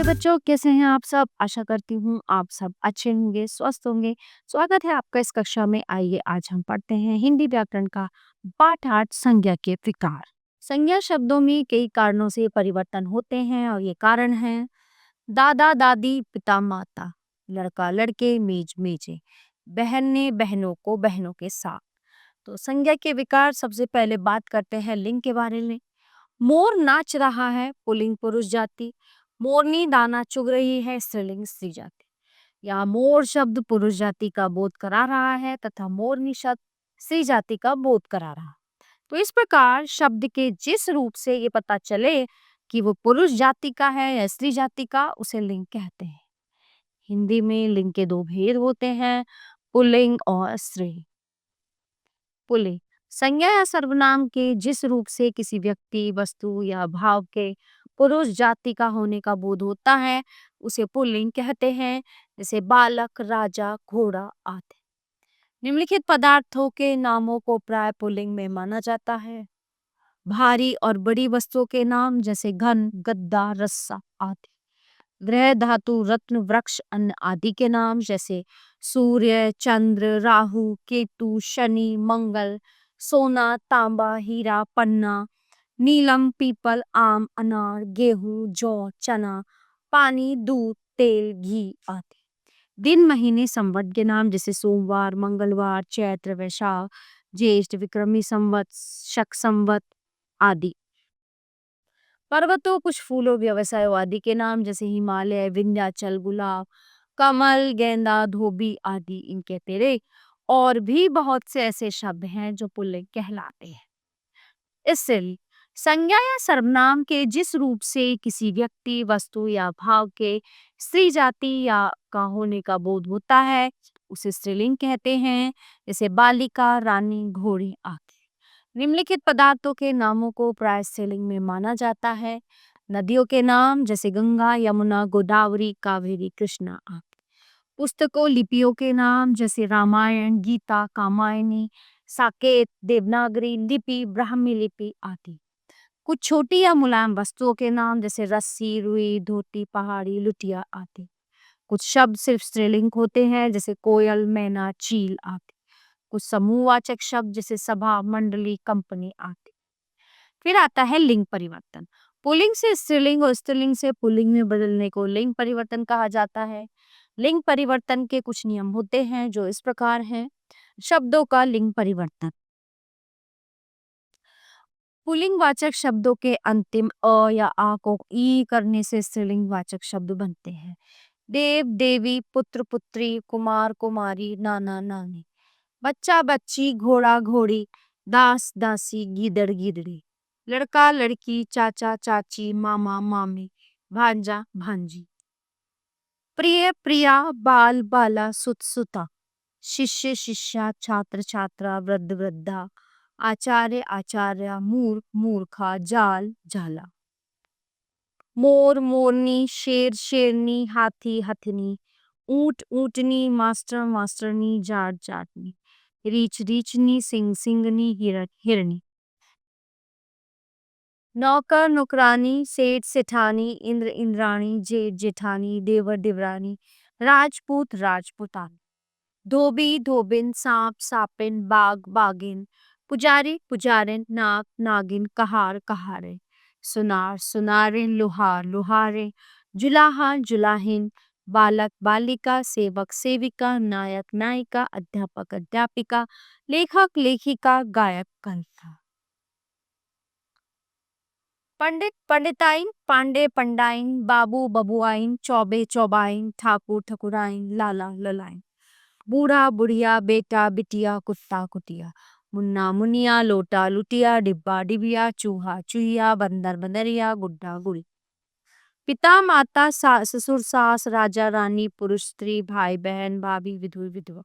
बच्चों, कैसे हैं आप सब? आशा करती हूँ आप सब अच्छे होंगे, स्वस्थ होंगे। स्वागत है आपका इस कक्षा में। आइए आज हम पढ़ते हैं हिंदी व्याकरण का पाठ 8 संज्ञा के विकार। संज्ञा शब्दों में कई कारणों से परिवर्तन होते हैं और ये कारण हैं दादा दादी, पिता माता, लड़का लड़के, मेज मेजे, बहन ने बहनों को बहनों के साथ। तो संज्ञा के विकार, सबसे पहले बात करते हैं लिंग के बारे में। मोर नाच रहा है, पुल्लिंग पुरुष जाति। मोरनी दाना चुग रही है, स्त्रीलिंग स्त्री जाति। यहाँ मोर शब्द पुरुष जाति का बोध करा रहा है तथा मोरनी शब्द स्त्री जाति का बोध करा रहा है। तो इस प्रकार शब्द के जिस रूप से ये पता चले कि वो पुरुष जाति का है या स्त्री जाति का, उसे लिंग कहते हैं। हिंदी में लिंग के दो भेद होते हैं, पुल्लिंग और स्त्रीलिंग। पुल्लिंग संज्ञा या सर्वनाम के जिस रूप से किसी व्यक्ति, वस्तु या भाव के पुरुष जाति का होने का बोध होता है, उसे पुल्लिंग कहते हैं। जैसे बालक, राजा, घोड़ा आदि। निम्नलिखित पदार्थों के नामों को प्राय पुल्लिंग में माना जाता है। भारी और बड़ी वस्तुओं के नाम जैसे घन, गद्दा, रस्सा आदि। ग्रह, धातु, रत्न, वृक्ष, अन्न आदि के नाम जैसे सूर्य, चंद्र, राहु, केतु, शनि, मंगल, सोना, तांबा, हीरा, पन्ना, नीलम, पीपल, आम, अनार, गेहूं, जौ, चना, पानी, दूध, तेल, घी आदि। दिन, महीने, संवत के नाम जैसे सोमवार, मंगलवार, चैत्र, वैशाख, ज्येष्ठ, विक्रमी संवत, शक संवत आदि। पर्वतों, कुछ फूलों, व्यवसायों आदि के नाम जैसे हिमालय, विंध्याचल, गुलाब, कमल, गेंदा, धोबी आदि। इनके तेरे और भी बहुत से ऐसे शब्द हैं जो पुल्लिंग कहलाते हैं। इसलिए संज्ञा या सर्वनाम के जिस रूप से किसी व्यक्ति, वस्तु या भाव के स्त्री जाति या का होने का बोध होता है, उसे स्त्रीलिंग कहते हैं। जैसे बालिका, रानी, घोड़ी आदि। निम्नलिखित पदार्थों के नामों को प्राय स्त्रीलिंग में माना जाता है। नदियों के नाम जैसे गंगा, यमुना, गोदावरी, कावेरी, कृष्णा आदि। पुस्तकों, लिपियों के नाम जैसे रामायण, गीता, कामायनी, साकेत, देवनागरी लिपि, ब्राह्मी लिपि आदि। कुछ छोटी या मुलायम वस्तुओं के नाम जैसे रस्सी, रुई, धोती, पहाड़ी, लुटिया आदि। कुछ शब्द सिर्फ स्त्रीलिंग होते हैं जैसे कोयल, मैना, चील आदि। कुछ समूहवाचक शब्द जैसे सभा, मंडली, कंपनी आदि। फिर आता है लिंग परिवर्तन। पुल्लिंग से स्त्रीलिंग और स्त्रीलिंग से पुल्लिंग में बदलने को लिंग परिवर्तन कहा जाता है। लिंग परिवर्तन के कुछ नियम होते हैं जो इस प्रकार हैं। शब्दों का लिंग परिवर्तन। पुल्लिंग वाचक शब्दों के अंतिम अ या आ को ई करने से स्त्रीलिंग वाचक शब्द बनते हैं। देव, देवी, पुत्र, पुत्री, कुमार, कुमारी, नाना, नानी। बच्चा, बच्ची, घोड़ा, घोड़ी, दास, दासी, गीदड़, गीदड़ी। लड़का, लड़की, चाचा, चाची, मामा, मामी, भांजा, भांजी। प्रिय, प्रिया, बाल, बाला, सुत, सुता। शिष्य, शिष्या, छात्र, छात्रा, वृद्ध, वृद्धा। आचार्य, आचार्या, मूर्ख, मूर्खा, जाल, झाला। मोर, मोरनी, शेर, शेरनी, हाथी, हथनी। ऊंट, ऊंटनी, मास्टर, मास्टरनी, जाट, जाटनी। रीछ, रीछनी, सिंह, सिंगनी, हिरनी। नौकर, नौकरानी, सेठ, सेठानी, इंद्र, इंद्राणी, जेठ, जेठानी, देवर, देवरानी, राजपूत, राजपूतानी। धोबी, धोबिन, सांप, सापिन, बाघ, बागिन। पुजारी, पुजारिन, नाग, नागिन, कहार, कहारे। सुनार, सुनारिन, लुहार, लुहारे। जुलाहा, जुलाहिन। बालक, बालिका, सेवक, सेविका, नायक, नायिका, अध्यापक, अध्यापिका, लेखक, लेखिका, गायक, गायिका। पंडित, पंडिताइन, पांडे, पंडाइन, बाबू, बबुआइन, चौबे, चौबाइन, ठाकुर, ठकुराइन, लाला, ललाइन। बूढ़ा, बुढ़िया, बेटा, बिटिया, कुत्ता, कुतिया। मुन्ना, मुनिया, लोटा, लुटिया, डिब्बा, डिबिया, चूहा, चूहिया, बंदर, बंदरिया, गुड्डा, गुड़ी। पिता, माता, ससुर, सास, राजा, रानी, पुरुष, स्त्री, भाई, बहन, भाभी, विधु, विधवा।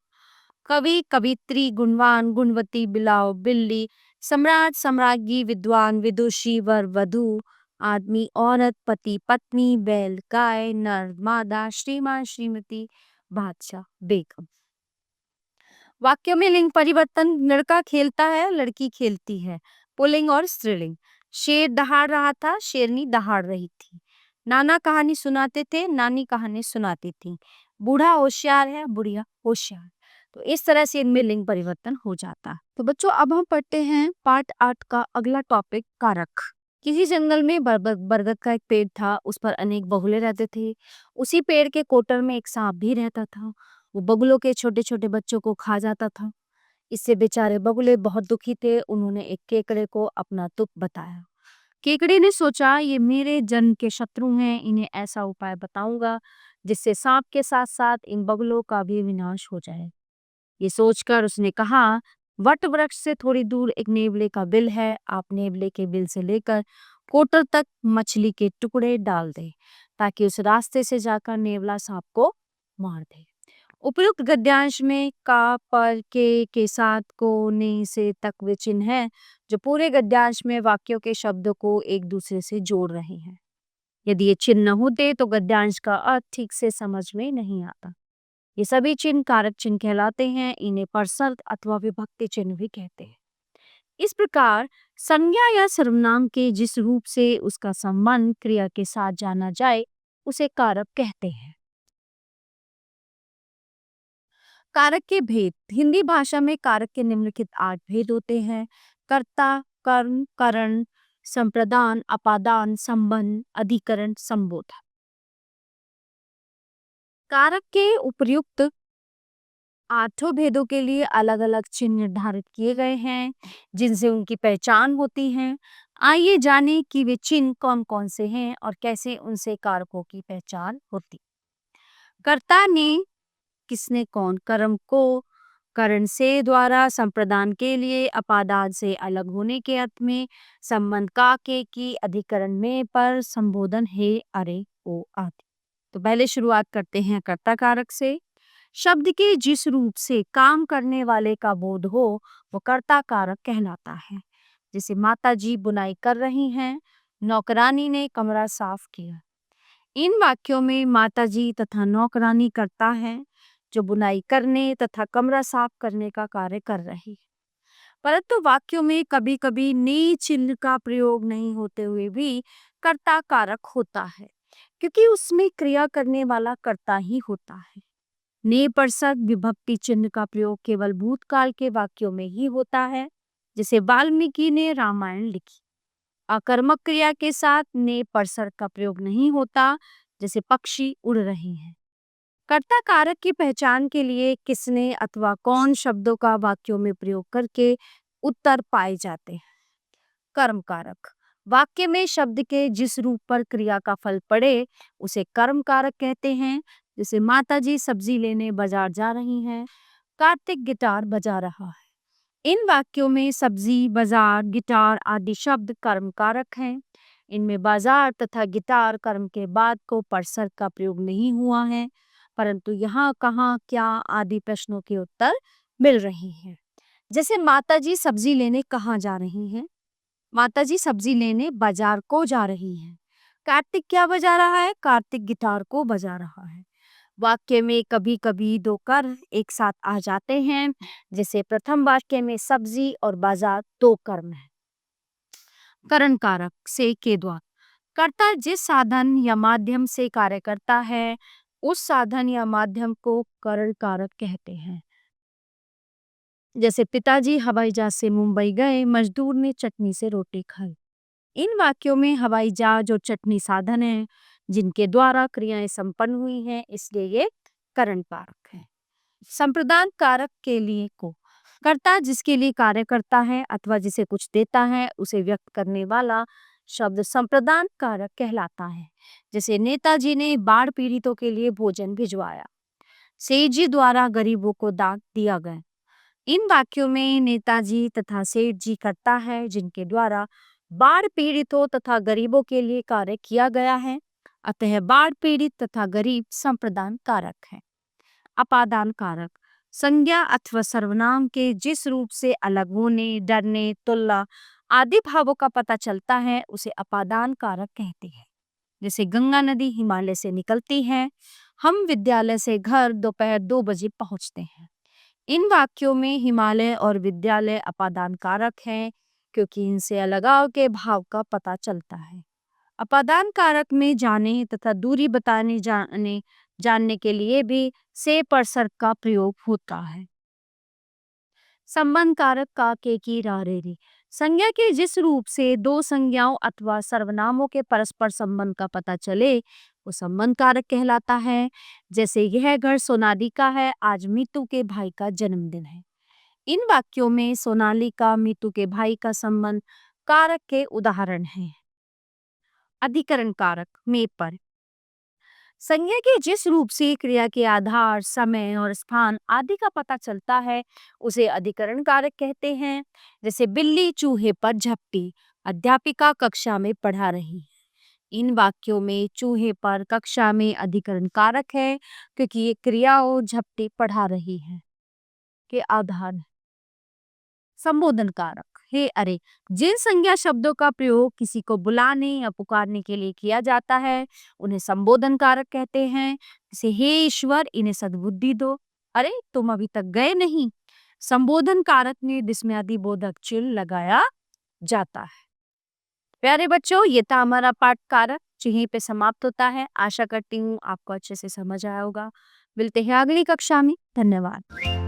कवि, कवित्री, गुणवान, गुणवती, बिलाव, बिल्ली। सम्राट, सम्राज्ञी, विद्वान, विदुषी, वर, वधू। आदमी, औरत, पति, पत्नी, बैल, गाय, नर, मादा, श्रीमान, श्रीमती, बादशाह, बेगम। वाक्य में लिंग परिवर्तन। लड़का खेलता है, लड़की खेलती है। पुल्लिंग और स्त्रीलिंग। शेर दहाड़ रहा था, शेरनी दहाड़ रही थी। नाना कहानी सुनाते थे, नानी कहानी सुनाती थी। बूढ़ा होशियार है, बुढ़िया होशियार। तो इस तरह से इनमें लिंग परिवर्तन हो जाता। तो बच्चों अब हम पढ़ते हैं पार्ट 8 का अगला टॉपिक कारक। किसी जंगल में बरगद का एक पेड़ था, उस पर अनेक बगुले रहते थे। उसी पेड़ के कोटर में एक सांप भी रहता था। वो बगुलों के छोटे छोटे बच्चों को खा जाता था। इससे बेचारे बगुले बहुत दुखी थे। उन्होंने एक केकड़े को अपना दुख बताया। केकड़े ने सोचा ये मेरे जन्म के शत्रु हैं, इन्हें ऐसा उपाय बताऊंगा जिससे सांप के साथ साथ इन बगुलों का भी विनाश हो जाए। ये सोचकर उसने कहा, वट वृक्ष से थोड़ी दूर एक नेवले का बिल है, आप नेवले के बिल से लेकर कोटर तक मछली के टुकड़े डाल दे ताकि उस रास्ते से जाकर नेवला सांप को मार दे। उपयुक्त गद्यांश में का, पर, के साथ, को, ने, से तक वे चिन्ह हैं जो पूरे गद्यांश में वाक्यों के शब्दों को एक दूसरे से जोड़ रहे हैं। यदि ये चिन्ह न होते तो गद्यांश का अर्थ ठीक से समझ में नहीं आता। ये सभी चिन्ह कारक चिन्ह कहलाते हैं। इन्हें परसर्ग अथवा विभक्ति चिन्ह भी कहते हैं। इस प्रकार संज्ञा या सर्वनाम के जिस रूप से उसका संबंध क्रिया के साथ जाना जाए उसे कारक कहते हैं। कारक के भेद। हिंदी भाषा में कारक के निम्नलिखित 8 भेद होते हैं: कर्ता, कर्म, करण, संप्रदान, अपादान, संबंध, अधिकरण, संबोधन। कारक के उपर्युक्त 8 भेदों के लिए अलग अलग चिन्ह निर्धारित किए गए हैं जिनसे उनकी पहचान होती है। आइए जानें कि वे चिन्ह कौन कौन से हैं और कैसे उनसे कारकों की पहचान होती। कर्ता ने, किसने, कौन, कर्म को, करण से, द्वारा, संप्रदान के लिए, अपादान से, अलग होने के अर्थ में, संबंध का, के, की, अधिकरण में, पर, संबोधन हे, अरे, ओ आदि। तो पहले शुरुआत करते हैं कर्ता कारक से। शब्द के जिस रूप से काम करने वाले का बोध हो वो कर्ता कारक कहलाता है। जैसे माता जी बुनाई कर रही हैं, नौकरानी ने कमरा साफ किया। इन वाक्यों में माता जी तथा नौकरानी कर्ता है जो बुनाई करने तथा कमरा साफ करने का कार्य कर रही है। परंतु वाक्यों में कभी कभी ने चिन्ह का प्रयोग नहीं होते हुए भी कर्ता कारक होता है, क्योंकि उसमें क्रिया करने वाला कर्ता ही होता है। ने परसर्ग विभक्ति चिन्ह का प्रयोग केवल भूतकाल के वाक्यों में ही होता है, जैसे वाल्मीकि ने रामायण लिखी। अकर्मक क्रिया के साथ ने परसर्ग का प्रयोग नहीं होता, जैसे पक्षी उड़ रहे हैं। कर्ता कारक की पहचान के लिए किसने अथवा कौन शब्दों का वाक्यों में प्रयोग करके उत्तर पाए जाते हैं। कर्म कारक। वाक्य में शब्द के जिस रूप पर क्रिया का फल पड़े उसे कर्म कारक कहते हैं। जैसे माता जी सब्जी लेने बाजार जा रही हैं, कार्तिक गिटार बजा रहा है। इन वाक्यों में सब्जी, बाजार, गिटार आदि शब्द कर्म कारक हैं। इनमें बाजार तथा गिटार कर्म के बाद को परसर्ग का प्रयोग नहीं हुआ है, परंतु यहाँ कहाँ, क्या आदि प्रश्नों के उत्तर मिल रहे हैं। जैसे माता जी सब्जी लेने कहाँ जा रही हैं? माताजी सब्जी लेने बाजार को जा रही हैं। कार्तिक क्या बजा रहा है? कार्तिक गिटार को बजा रहा है। वाक्य में कभी कभी दो कर्म एक साथ आ जाते हैं, जैसे प्रथम वाक्य में सब्जी और बाजार दो कर्म है। करण कारक से, के द्वारा। कर्ता जिस साधन या माध्यम से कार्य करता है उस साधन या माध्यम को करण कारक कहते हैं। जैसे पिताजी हवाई जहाज से मुंबई गए, मजदूर ने चटनी से रोटी खाई। इन वाक्यों में हवाई जहाज और चटनी साधन है जिनके द्वारा क्रियाएं संपन्न हुई हैं, इसलिए ये करण कारक है। संप्रदान कारक के लिए को, कर्ता जिसके लिए कार्य करता है अथवा जिसे कुछ देता है उसे व्यक्त करने वाला शब्द संप्रदान कारक कहलाता है। जैसे नेताजी ने बाढ़ पीड़ितों के लिए भोजन भिजवाया। सेठ जी द्वारा गरीबों को दान दिया गया। इन वाक्यों में नेताजी तथा सेठ जी कर्ता है जिनके द्वारा बाढ़ पीड़ितों तथा गरीबों के लिए कार्य किया गया है, अतः बाढ़ पीड़ित तथा गरीब संप्रदान कारक है। अपादान कारक। संज्ञा अथवा सर्वनाम के जिस रूप से अलग होने, डरने, तुलना आदि भावों का पता चलता है उसे अपादान कारक कहते हैं। जैसे गंगा नदी हिमालय से निकलती है, हम विद्यालय से घर दोपहर 2 बजे पहुंचते हैं। इन वाक्यों में हिमालय और विद्यालय अपादान कारक हैं क्योंकि इनसे अलगाव के भाव का पता चलता है। अपादान कारक में जाने तथा दूरी बताने जानने के लिए भी से परसर्ग का प्रयोग होता है। संबंध कारक का के की रारेरी संज्ञा के जिस रूप से दो संज्ञाओं अथवा सर्वनामों के परस्पर संबंध का पता चले वो संबंध कारक कहलाता है। जैसे यह घर सोनाली का है, आज मीतू के भाई का जन्मदिन है। इन वाक्यों में सोनाली का मीतू के भाई का संबंध कारक के उदाहरण हैं। अधिकरण कारक में पर संज्ञा के जिस रूप से क्रिया के आधार, समय और स्थान आदि का पता चलता है उसे अधिकरण कारक कहते हैं। जैसे बिल्ली चूहे पर झपटी, अध्यापिका कक्षा में पढ़ा रही है। इन वाक्यों में चूहे पर कक्षा में अधिकरण कारक है क्योंकि ये क्रिया और झपटी पढ़ा रही है के आधार। संबोधन कारक हे अरे जिन संज्ञा शब्दों का प्रयोग किसी को बुलाने या पुकारने के लिए किया जाता है उन्हें संबोधन कारक कहते हैं। जैसे हे ईश्वर इन्हें सद्बुद्धि दो, अरे तुम अभी तक गए नहीं। संबोधन कारक में विस्मयादि बोधक चिन्ह लगाया जाता है। प्यारे बच्चों, ये था हमारा पाठ कारक जो यहीं पे समाप्त होता है। आशा करती हूँ आपको अच्छे से समझ आया होगा। मिलते हैं अगली कक्षा में। धन्यवाद।